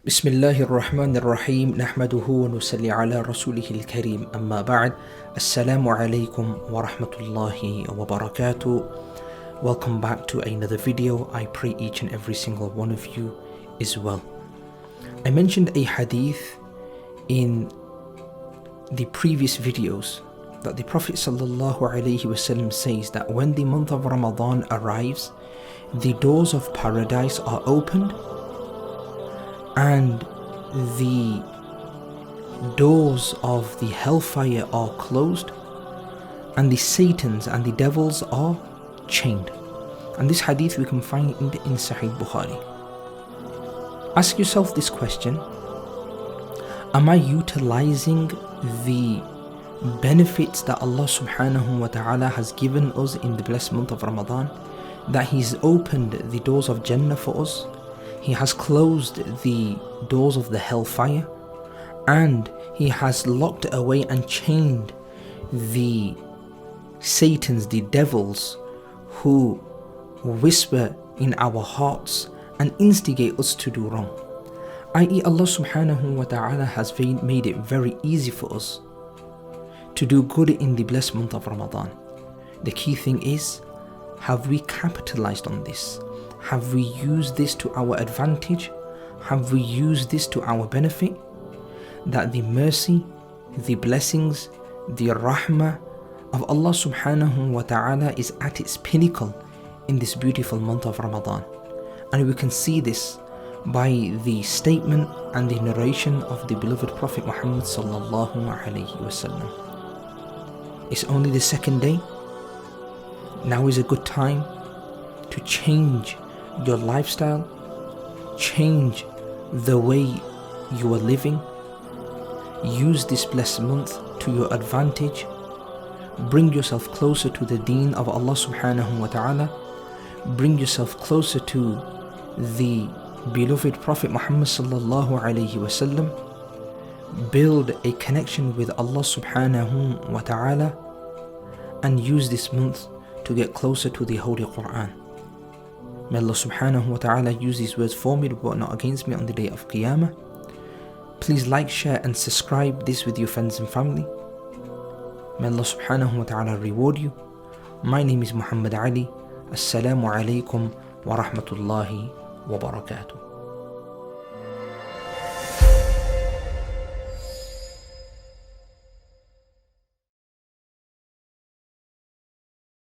بسم الله الرحمن الرحيم نحمده ونصلي على رسوله الكريم أما بعد السلام عليكم ورحمة الله وبركاته. Welcome back to another video. I pray each and every single one of you is well. I mentioned a hadith in the previous videos that the Prophet ﷺ says that when the month of Ramadan arrives, the doors of paradise are opened and the doors of the hellfire are closed and the Satans and the devils are chained. And this hadith we can find in Saheeh Bukhari. Ask yourself this question: am I utilizing the benefits that Allah subhanahu wa ta'ala has given us in the blessed month of Ramadan? That He's opened the doors of Jannah for us, He has closed the doors of the hellfire, and He has locked away and chained the Satans, the devils, who whisper in our hearts and instigate us to do wrong. I.e., Allah subhanahu wa ta'ala has made it very easy for us to do good in the blessed month of Ramadan. The key thing is, have we capitalized on this? Have we used this to our advantage? Have we used this to our benefit? That the mercy, the blessings, the rahmah of Allah subhanahu wa ta'ala is at its pinnacle in this beautiful month of Ramadan. And we can see this by the statement and the narration of the beloved Prophet Muhammad sallallahu alayhi wasallam. It's only the second day. Now is a good time to change your lifestyle, change the way you are living. Use this blessed month to your advantage. Bring yourself closer to the deen of Allah subhanahu wa ta'ala. Bring yourself closer to the beloved Prophet Muhammad sallallahu alayhi wasallam. Build a connection with Allah subhanahu wa ta'ala and use this month to get closer to the Holy Quran. May Allah subhanahu wa ta'ala use these words for me but not against me on the day of Qiyamah. Please like, share and subscribe this with your friends and family. May Allah subhanahu wa ta'ala reward you. My name is Muhammad Ali. Assalamu alaikum wa rahmatullahi wa barakatuh.